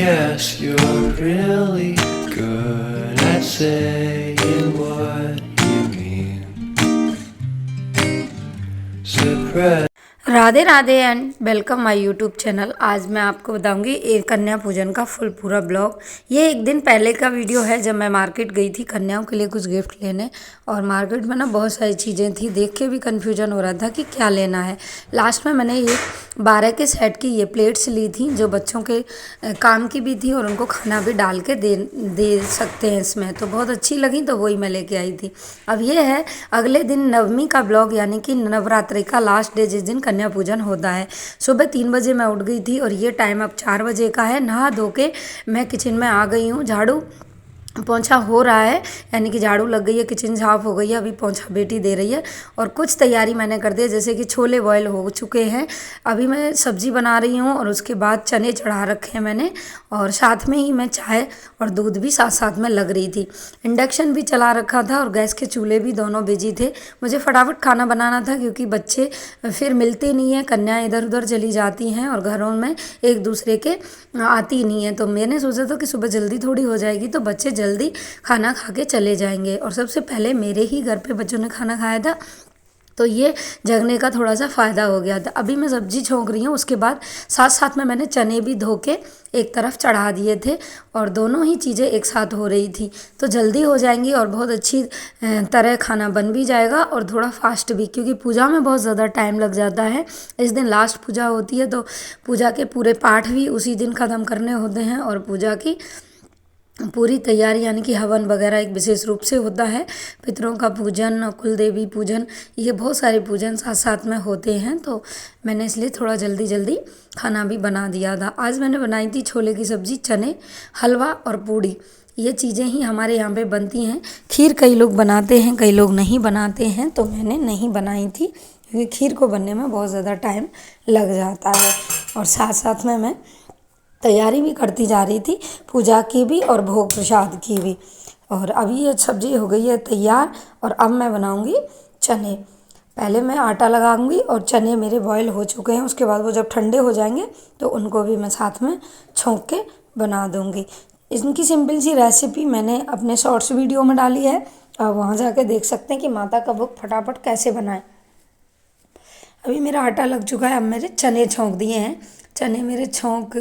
Yes, you're really good at saying what you mean. Surprise. Radhe Radhe and welcome my YouTube channel. आज मैं आपको बताऊंगी एक कन्या पूजन का फुल पूरा ब्लॉग। ये एक दिन पहले का वीडियो है जब मैं मार्केट गई थी कन्याओं के लिए कुछ गिफ्ट लेने, और मार्केट में ना बहुत सारी चीज़ें थी, देख के भी कन्फ्यूजन हो रहा था कि क्या लेना है। लास्ट में मैंने ये 12 के सेट की ये प्लेट्स ली थी जो बच्चों के काम की भी थी और उनको खाना भी डाल के दे सकते हैं इसमें, तो बहुत अच्छी लगी, तो वही मैं लेके आई थी। अब ये है अगले दिन नवमी का ब्लॉग, यानी कि नवरात्रि का लास्ट डे जिस दिन कन्या पूजन होता है। सुबह 3 बजे मैं उठ गई थी और ये टाइम अब 4 बजे का है। नहा धो के मैं किचन में आ गई हूँ। झाड़ू पोंछा हो रहा है, यानी कि झाड़ू लग गई है, किचन साफ हो गई है। अभी पोंछा बेटी दे रही है और कुछ तैयारी मैंने कर दी है, जैसे कि छोले बॉयल हो चुके हैं। अभी मैं सब्जी बना रही हूँ और उसके बाद चने चढ़ा रखे हैं मैंने, और साथ में ही मैं चाय और दूध भी साथ साथ में लग रही थी। इंडक्शन भी चला रखा था और गैस के चूल्हे भी दोनों बिजी थे। मुझे फटाफट खाना बनाना था क्योंकि बच्चे फिर मिलते नहीं हैं, कन्या इधर उधर चली जाती हैं और घरों में एक दूसरे के आती नहीं है। तो मैंने सोचा था कि सुबह जल्दी थोड़ी हो जाएगी तो बच्चे जल्दी खाना खा के चले जाएंगे, और सबसे पहले मेरे ही घर पे बच्चों ने खाना खाया था, तो ये जगने का थोड़ा सा फ़ायदा हो गया था। अभी मैं सब्जी छोंक रही हूँ, उसके बाद साथ साथ में मैंने चने भी धो के एक तरफ चढ़ा दिए थे और दोनों ही चीज़ें एक साथ हो रही थी, तो जल्दी हो जाएंगी और बहुत अच्छी तरह खाना बन भी जाएगा और थोड़ा फास्ट भी, क्योंकि पूजा में बहुत ज़्यादा टाइम लग जाता है। इस दिन लास्ट पूजा होती है तो पूजा के पूरे पाठ भी उसी दिन ख़त्म करने होते हैं और पूजा की पूरी तैयारी, यानी कि हवन वगैरह एक विशेष रूप से होता है। पितरों का पूजन और कुल देवी पूजन, ये बहुत सारे पूजन साथ साथ में होते हैं, तो मैंने इसलिए थोड़ा जल्दी जल्दी खाना भी बना दिया था। आज मैंने बनाई थी छोले की सब्ज़ी, चने, हलवा और पूड़ी। ये चीज़ें ही हमारे यहाँ पे बनती हैं। खीर कई लोग बनाते हैं, कई लोग नहीं बनाते हैं, तो मैंने नहीं बनाई थी क्योंकि खीर को बनने में बहुत ज़्यादा टाइम लग जाता है। और साथ साथ में मैं तैयारी भी करती जा रही थी, पूजा की भी और भोग प्रसाद की भी। और अभी ये सब्ज़ी हो गई है तैयार और अब मैं बनाऊंगी चने। पहले मैं आटा लगाऊंगी और चने मेरे बॉयल हो चुके हैं, उसके बाद वो जब ठंडे हो जाएंगे तो उनको भी मैं साथ में छोंक के बना दूंगी। इनकी सिंपल सी रेसिपी मैंने अपने शॉर्ट्स वीडियो में डाली है, आप वहाँ जाके देख सकते हैं कि माता का भोग फटाफट कैसे बनाएं। अभी मेरा आटा लग चुका है, अब मेरे चने छोंक दिए हैं। चने मेरे छोंक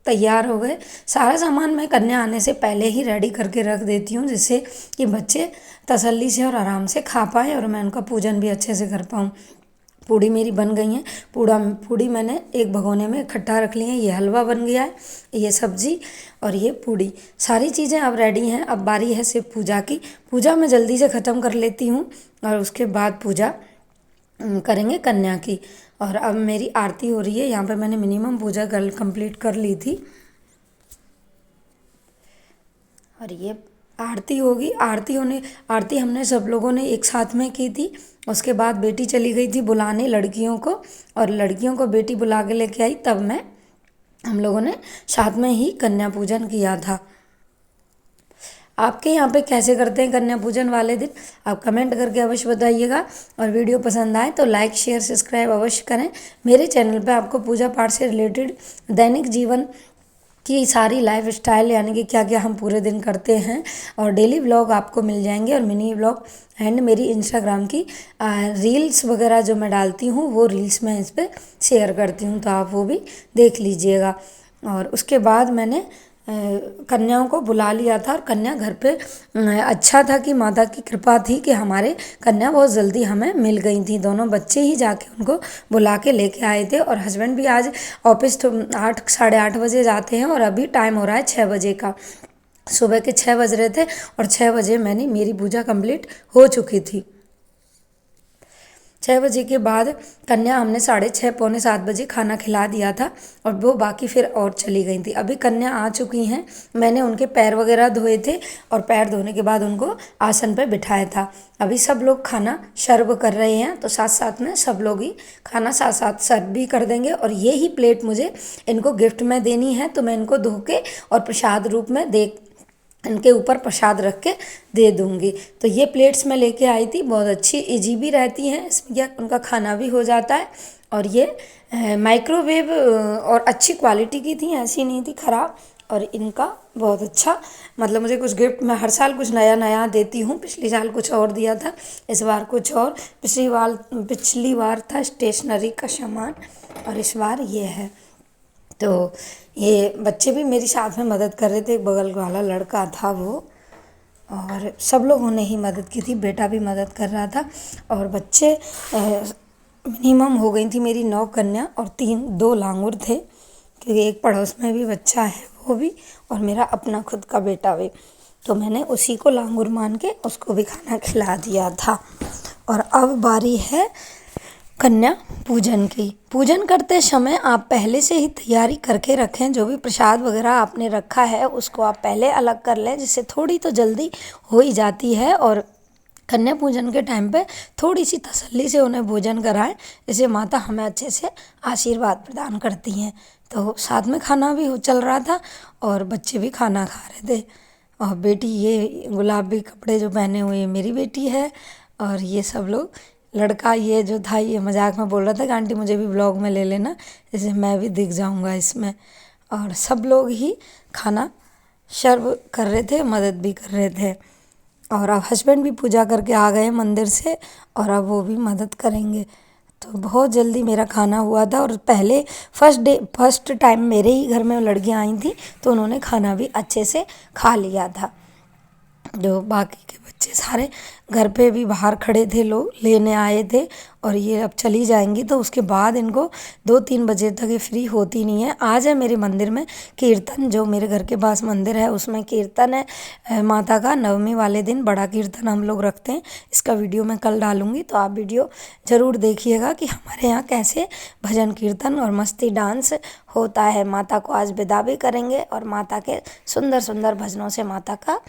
तैयार हो गए। सारा सामान मैं कन्या आने से पहले ही रेडी करके रख देती हूँ, जिससे कि बच्चे तसल्ली से और आराम से खा पाएँ और मैं उनका पूजन भी अच्छे से कर पाऊँ। पूड़ी मेरी बन गई हैं। पूड़ी मैंने एक भगोने में इकट्ठा रख ली है। ये हलवा बन गया है, ये सब्जी और ये पूड़ी, सारी चीज़ें अब रेडी हैं। अब बारी है सिर्फ पूजा की। पूजा मैं जल्दी से ख़त्म कर लेती हूँ और उसके बाद पूजा करेंगे कन्या की। और अब मेरी आरती हो रही है। यहाँ पे मैंने मिनिमम पूजा कंप्लीट कर ली थी और ये आरती होगी। आरती हमने सब लोगों ने एक साथ में की थी। उसके बाद बेटी चली गई थी बुलाने लड़कियों को, और लड़कियों को बेटी बुला के लेके आई, तब हम लोगों ने साथ में ही कन्या पूजन किया था। आपके यहाँ पे कैसे करते हैं कन्या पूजन वाले दिन, आप कमेंट करके अवश्य बताइएगा। और वीडियो पसंद आए तो लाइक शेयर सब्सक्राइब अवश्य करें। मेरे चैनल पे आपको पूजा पाठ से रिलेटेड दैनिक जीवन की सारी लाइफ स्टाइल, यानी कि क्या क्या हम पूरे दिन करते हैं, और डेली व्लॉग आपको मिल जाएंगे और मिनी व्लॉग एंड मेरी इंस्टाग्राम की रील्स वगैरह जो मैं डालती हूँ वो रील्स मैं इस पर शेयर करती हूँ, तो आप वो भी देख लीजिएगा। और उसके बाद मैंने कन्याओं को बुला लिया था और कन्या घर पे अच्छा था कि माता की कृपा थी कि हमारे कन्या बहुत जल्दी हमें मिल गई थी। दोनों बच्चे ही जाके उनको बुला के लेके आए थे, और हस्बैंड भी आज ऑफिस तो 8 साढ़े 8 बजे जाते हैं और अभी टाइम हो रहा है 6 बजे का। सुबह के 6 बज रहे थे और 6 बजे मेरी पूजा कंप्लीट हो चुकी थी। 6 बजे के बाद कन्या हमने 6:30 पौने 7 बजे खाना खिला दिया था और वो बाकी फिर और चली गई थी। अभी कन्या आ चुकी हैं। मैंने उनके पैर वगैरह धोए थे और पैर धोने के बाद उनको आसन पर बिठाया था। अभी सब लोग खाना सर्व कर रहे हैं, तो साथ साथ में सब लोग ही खाना साथ साथ सर्व भी कर देंगे। और ये ही प्लेट मुझे इनको गिफ्ट में देनी है, तो मैं इनको धो के और प्रसाद रूप में इनके ऊपर प्रसाद रख के दे दूँगी। तो ये प्लेट्स मैं लेके आई थी, बहुत अच्छी इजी भी रहती हैं, इसमें क्या उनका खाना भी हो जाता है और ये माइक्रोवेव और अच्छी क्वालिटी की थी, ऐसी नहीं थी ख़राब। और इनका बहुत अच्छा, मतलब मुझे कुछ गिफ्ट, मैं हर साल कुछ नया नया देती हूँ। पिछले साल कुछ और दिया था, इस बार कुछ और। पिछली बार था स्टेशनरी का सामान और इस बार ये है। तो ये बच्चे भी मेरी साथ में मदद कर रहे थे, एक बगल वाला लड़का था वो, और सब लोगों ने ही मदद की थी। बेटा भी मदद कर रहा था। और बच्चे मिनिमम हो गई थी मेरी 9 कन्या और 2 लांगुर थे, क्योंकि एक पड़ोस में भी बच्चा है वो भी, और मेरा अपना खुद का बेटा भी। तो मैंने उसी को लांगुर मान के उसको भी खाना खिला दिया था। और अब बारी है कन्या पूजन की। पूजन करते समय आप पहले से ही तैयारी करके रखें। जो भी प्रसाद वगैरह आपने रखा है उसको आप पहले अलग कर लें, जिससे थोड़ी तो जल्दी हो ही जाती है। और कन्या पूजन के टाइम पे थोड़ी सी तसल्ली से उन्हें भोजन कराएं, जिससे माता हमें अच्छे से आशीर्वाद प्रदान करती हैं। तो साथ में खाना भी चल रहा था और बच्चे भी खाना खा रहे थे। और बेटी, ये गुलाबी कपड़े जो पहने हुए मेरी बेटी है। और ये सब लोग, लड़का ये जो था ये मजाक में बोल रहा था कि आंटी मुझे भी ब्लॉग में ले लेना, जैसे मैं भी दिख जाऊंगा इसमें। और सब लोग ही खाना सर्व कर रहे थे, मदद भी कर रहे थे। और अब हस्बैंड भी पूजा करके आ गए मंदिर से, और अब वो भी मदद करेंगे। तो बहुत जल्दी मेरा खाना हुआ था। और पहले फर्स्ट टाइम मेरे ही घर में लड़कियां आई थी, तो उन्होंने खाना भी अच्छे से खा लिया था। जो बाकी के बच्चे सारे घर पे भी बाहर खड़े थे, लोग लेने आए थे। और ये अब चली जाएंगी, तो उसके बाद इनको 2-3 बजे तक ये फ्री होती नहीं है। आज है मेरे मंदिर में कीर्तन, जो मेरे घर के पास मंदिर है उसमें कीर्तन है माता का। नवमी वाले दिन बड़ा कीर्तन हम लोग रखते हैं। इसका वीडियो मैं कल डालूँगी, तो आप वीडियो ज़रूर देखिएगा कि हमारे यहाँ कैसे भजन कीर्तन और मस्ती डांस होता है। माता को आज विदा भी करेंगे और माता के सुंदर सुंदर भजनों से माता का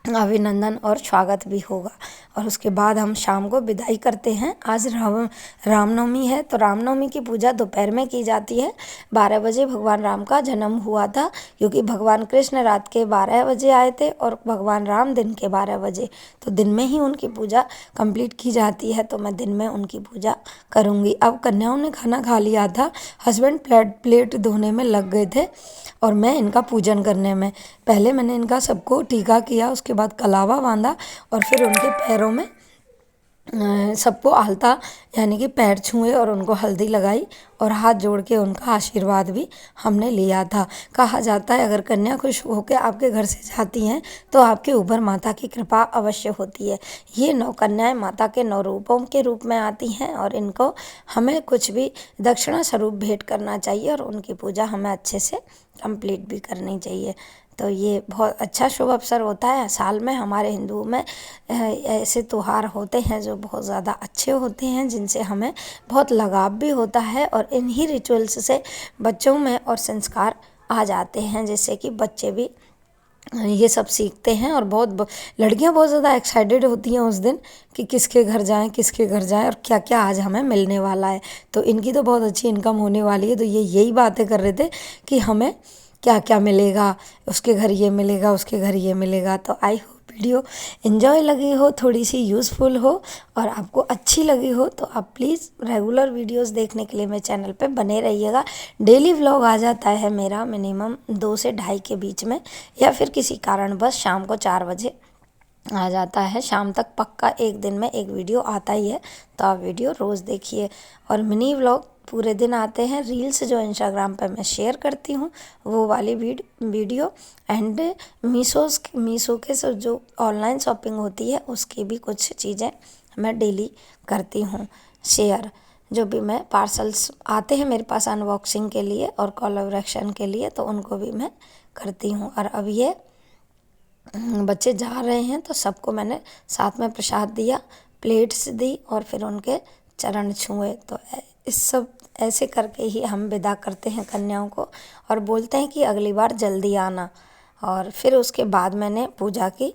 अभिनंदन और स्वागत भी होगा। और उसके बाद हम शाम को विदाई करते हैं। आज रामनवमी है, तो रामनवमी की पूजा दोपहर में की जाती है। 12 बजे भगवान राम का जन्म हुआ था, क्योंकि भगवान कृष्ण रात के 12 बजे आए थे और भगवान राम दिन के 12 बजे। तो दिन में ही उनकी पूजा कंप्लीट की जाती है, तो मैं दिन में उनकी पूजा करूँगी। अब कन्याओं ने खाना खा लिया था, हस्बैंड प्लेट धोने में लग गए थे और मैं इनका पूजन करने में। पहले मैंने इनका सबको टीका किया, उसके बाद कलावा बांधा और फिर उनके पैरों में सबको आलता यानी कि पैर छुए और उनको हल्दी लगाई और हाथ जोड़ के उनका आशीर्वाद भी हमने लिया था। कहा जाता है अगर कन्या खुश होकर आपके घर से जाती हैं तो आपके ऊपर माता की कृपा अवश्य होती है। ये 9 कन्याएं माता के 9 रूपों के रूप में आती हैं और इनको हमें कुछ भी दक्षिणा स्वरूप भेंट करना चाहिए और उनकी पूजा हमें अच्छे से कंप्लीट भी करनी चाहिए। तो ये बहुत अच्छा शुभ अवसर होता है। साल में हमारे हिंदुओं में ऐसे त्यौहार होते हैं जो बहुत ज़्यादा अच्छे होते हैं, जिनसे हमें बहुत लगाव भी होता है और इन्हीं रिचुअल्स से बच्चों में और संस्कार आ जाते हैं, जिससे कि बच्चे भी ये सब सीखते हैं। और लड़कियां बहुत ज़्यादा एक्साइटेड होती हैं उस दिन कि किसके घर जाएं और क्या क्या आज हमें मिलने वाला है। तो इनकी तो बहुत अच्छी इनकम होने वाली है। तो ये यही बातें कर रहे थे कि हमें क्या क्या मिलेगा, उसके घर ये मिलेगा, उसके घर ये मिलेगा। तो आई होप वीडियो एंजॉय लगी हो, थोड़ी सी यूज़फुल हो और आपको अच्छी लगी हो, तो आप प्लीज़ रेगुलर वीडियोस देखने के लिए मेरे चैनल पे बने रहिएगा। डेली व्लॉग आ जाता है मेरा मिनिमम 2 से 2:30 के बीच में, या फिर किसी कारणवश शाम को 4 बजे आ जाता है। शाम तक पक्का एक दिन में एक वीडियो आता ही है, तो आप वीडियो रोज़ देखिए। और मिनी व्लॉग पूरे दिन आते हैं। रील्स जो इंस्टाग्राम पर मैं शेयर करती हूँ वो वाली वीडियो एंड मीशो के जो ऑनलाइन शॉपिंग होती है उसकी भी कुछ चीज़ें मैं डेली करती हूँ शेयर। जो भी मैं पार्सल्स आते हैं मेरे पास अनबॉक्सिंग के लिए और कोलैबोरेशन के लिए, तो उनको भी मैं करती हूँ। और अब ये बच्चे जा रहे हैं तो सबको मैंने साथ में प्रसाद दिया, प्लेट्स दी और फिर उनके चरण छुए। तो इस सब ऐसे करके ही हम विदा करते हैं कन्याओं को और बोलते हैं कि अगली बार जल्दी आना। और फिर उसके बाद मैंने पूजा की,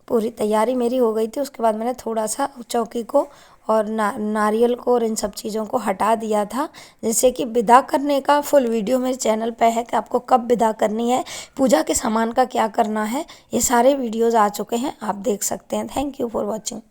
पूरी तैयारी मेरी हो गई थी। उसके बाद मैंने थोड़ा सा चौकी को और नारियल को और इन सब चीज़ों को हटा दिया था, जैसे कि विदा करने का फुल वीडियो मेरे चैनल पे है कि आपको कब विदा करनी है, पूजा के सामान का क्या करना है, ये सारे वीडियोज़ आ चुके हैं, आप देख सकते हैं। Thank you for watching.